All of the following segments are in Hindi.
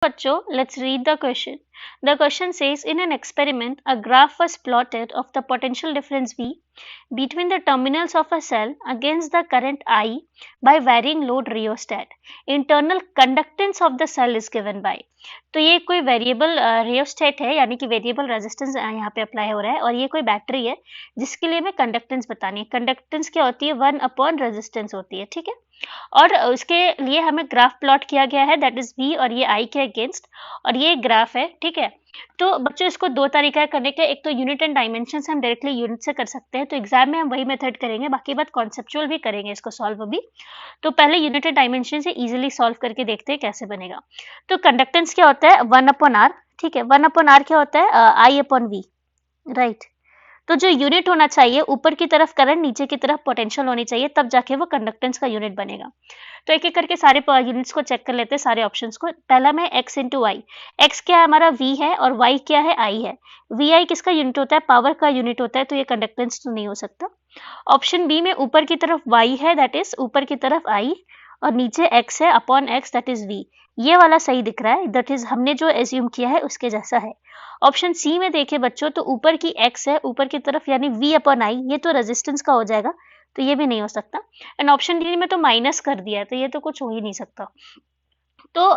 बच्चों, let's read the question. The question says, in an experiment, a graph was plotted of the potential difference V between the terminals of a cell against the current I by varying load rheostat. Internal conductance of the cell is given by. तो ये कोई वेरिएबल रियोस्टेट है, यानी कि वेरिएबल रेजिस्टेंस यहाँ पे अप्लाई हो रहा है, और ये कोई बैटरी है जिसके लिए हमें कंडक्टेंस बतानी है. कंडक्टेंस क्या होती है? 1 अपॉन रेजिस्टेंस होती है. ठीक है, और उसके लिए हमें ग्राफ प्लॉट किया गया है, दैट इज v, और ये i के अगेंस्ट, और ये ग्राफ है. ठीक है, तो बच्चों इसको दो तरीका करने का. एक तो यूनिट एंड डायमेंशन से हम डायरेक्टली यूनिट से कर सकते हैं, तो एग्जाम में हम वही मेथड करेंगे, बाकी बात कॉन्सेप्चुअल भी करेंगे इसको सॉल्व अभी. तो पहले यूनिट एंड डायमेंशन से इजीली सॉल्व करके देखते हैं कैसे बनेगा. तो कंडक्टेंस क्या होता है? 1 अपॉन आर. ठीक है, 1 अपॉन आर क्या होता है? आई अपॉन वी, राइट. तो जो यूनिट होना चाहिए, ऊपर की तरफ करंट, नीचे की तरफ पोटेंशियल होनी चाहिए, तब जाके वो कंडक्टेंस का यूनिट बनेगा. तो एक एक करके सारे यूनिट्स को चेक कर लेते हैं, सारे ऑप्शंस को. पहला में x इंटू वाई. एक्स क्या है? हमारा v है, और y क्या है? i है. vi किसका यूनिट होता है? पावर का यूनिट होता है, तो ये कंडक्टेंस तो नहीं हो सकता. ऑप्शन बी में ऊपर की तरफ y है, दैट इज ऊपर की तरफ i, और नीचे x है upon x, that is v. ये वाला सही दिख रहा है, दैट इज हमने जो एज्यूम किया है उसके जैसा है. ऑप्शन सी में देखिए बच्चों, तो ऊपर की x है ऊपर की तरफ, यानी v अपॉन i, ये तो रेजिस्टेंस का हो जाएगा, तो ये भी नहीं हो सकता. एंड ऑप्शन डी में तो माइनस कर दिया है, तो ये तो कुछ हो ही नहीं सकता. तो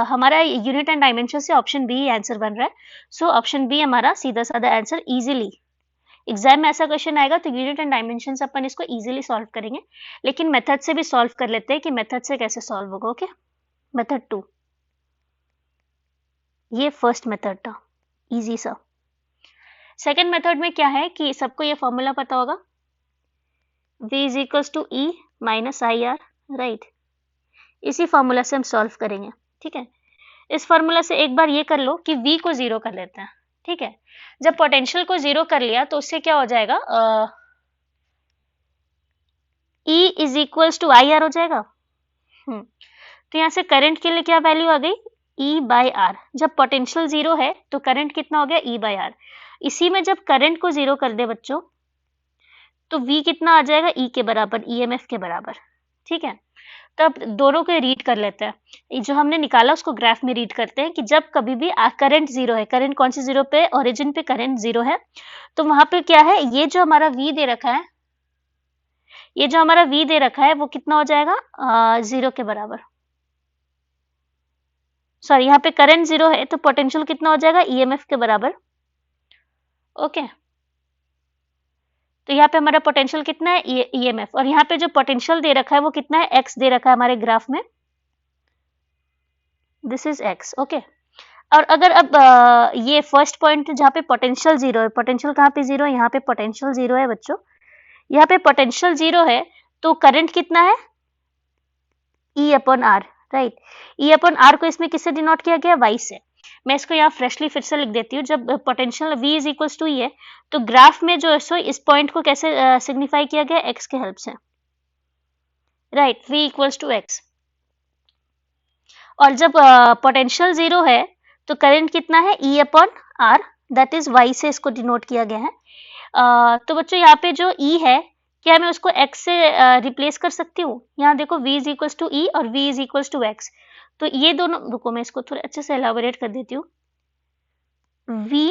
हमारा यूनिट एंड डायमेंशन से ऑप्शन बी आंसर बन रहा है. सो ऑप्शन बी हमारा सीधा साधा आंसर. इजीली एग्जाम में ऐसा क्वेश्चन आएगा तो यूनिट एंड डायमेंशन से अपन इसको इजीली सॉल्व करेंगे, लेकिन मेथड से भी सॉल्व कर लेते हैं कि मेथड से कैसे सॉल्व होगा. ओके, मेथड 2, ये फर्स्ट मेथड था, इजी सा. सेकेंड मेथड में क्या है कि सबको ये फॉर्मूला पता होगा, v is equals to E minus I R, right. इसी फॉर्मूला से हम सॉल्व करेंगे. ठीक है, इस फॉर्मूला से एक बार ये कर लो कि v को जीरो कर लेते हैं. ठीक है, जब पोटेंशियल को जीरो कर लिया तो उससे क्या हो जाएगा? E is equals to I R हो जाएगा. तो यहाँ से करंट के लिए क्या वैल्यू आ गई? E by R. जब पोटेंशियल जीरो है तो करंट कितना हो गया? E by R. इसी में जब करंट को जीरो कर दे बच्चों, तो V कितना आ जाएगा? E के बराबर, EMF के बराबर. ठीक है, तब दोनों को रीड कर लेते हैं. जो हमने निकाला उसको ग्राफ में रीड करते हैं कि जब कभी भी करंट जीरो है, करंट कौन सी जीरो पे? ओरिजिन पे करंट जीरो है, तो वहां पे क्या है? ये जो हमारा V दे रखा है, ये जो हमारा V दे रखा है वो कितना हो जाएगा? जीरो के बराबर. सॉरी, यहाँ पे करंट जीरो है तो पोटेंशियल कितना हो जाएगा? EMF के बराबर. ओके, तो यहाँ पे हमारा पोटेंशियल कितना है? EMF. और यहाँ पे जो पोटेंशियल दे रखा है वो कितना है? x दे रखा है हमारे ग्राफ में, दिस इज x. ओके, और अगर अब ये फर्स्ट पॉइंट जहाँ पे पोटेंशियल जीरो है, पोटेंशियल कहाँ पे जीरो है? यहाँ पे पोटेंशियल जीरो है बच्चों. यहाँ पे पोटेंशियल जीरो है तो करंट कितना है? E upon R, right. E upon R को इसमें किससे डिनोट किया गया? y से. मैं इसको यहाँ फ्रेशली फिर से लिख देती हूँ. जब potential v is equals to E है तो ग्राफ में जो है सो इस पॉइंट को कैसे सिग्निफाई किया गया? x के हेल्प से, right. v equals to x. और जब पोटेंशियल जीरो है तो करंट कितना है? E upon R, that is y से इसको डिनोट किया गया है. तो बच्चों यहाँ पे जो E है, क्या मैं उसको x से रिप्लेस कर सकती हूँ? यहाँ देखो v is equals to E और v is equals to x. तो ये दोनों, रुको मैं इसको थोड़ा अच्छे से एलाबोरेट कर देती हूँ. v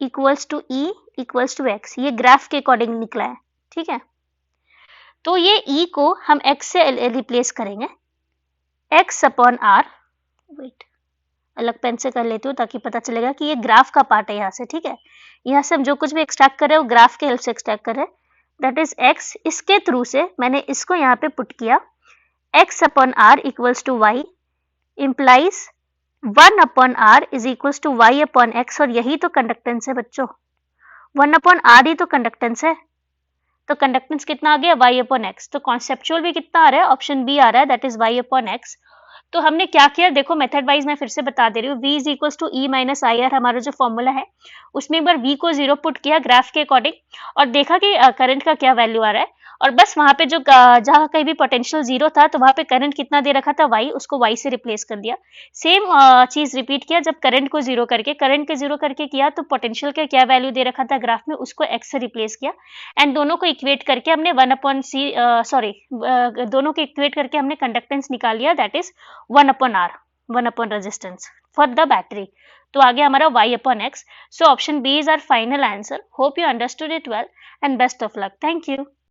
equals to E equals to x, ये ग्राफ के अकॉर्डिंग निकला है. ठीक है, तो ये E को हम x से रिप्लेस करेंगे, x अपॉन आर. वेट, अलग पेन से कर लेती हूँ ताकि पता चलेगा कि ये ग्राफ का पार्ट है यहाँ से. ठीक है, यहाँ से हम जो कुछ भी एक्सट्रैक्ट कर रहे हैं वो ग्राफ के हेल्प से एक्सट्रैक्ट कर रहे हैं, दैट इज x. इसके थ्रू से मैंने इसको यहाँ पे पुट किया, x upon R equals to y implies 1 upon R is equals to y upon x. और यही तो कंडक्टेंस है बच्चों, 1 अपॉन आर ही तो कंडक्टेंस है. तो कंडक्टेंस कितना आ गया? y upon x. तो कॉन्सेप्चुअल भी कितना आ रहा है? ऑप्शन बी आ रहा है, that is y upon x. तो हमने क्या किया? देखो मेथड वाइज मैं फिर से बता दे रही हूँ. v is equals to E minus I R हमारा जो फॉर्मूला है, उसमें एक बार v को जीरो पुट किया ग्राफ के अकॉर्डिंग, और देखा कि करंट का क्या वैल्यू आ रहा है, और बस वहां पे जो जहां कहीं भी पोटेंशियल जीरो था तो वहां पे करंट कितना दे रखा था? y, उसको y से रिप्लेस कर दिया. सेम चीज रिपीट किया जब करंट को जीरो करके, करंट के जीरो करके किया तो पोटेंशियल का क्या वैल्यू दे रखा था ग्राफ में, उसको x से रिप्लेस किया. एंड दोनों को इक्वेट करके हमने 1 अपॉन सी, दोनों को इक्वेट करके हमने कंडक्टेंस निकाल लिया, that is 1 upon R. 1 upon resistance for the battery. तो आ गया हमारा y upon x. So option B is our final answer. Hope you understood it well and best of luck. Thank you.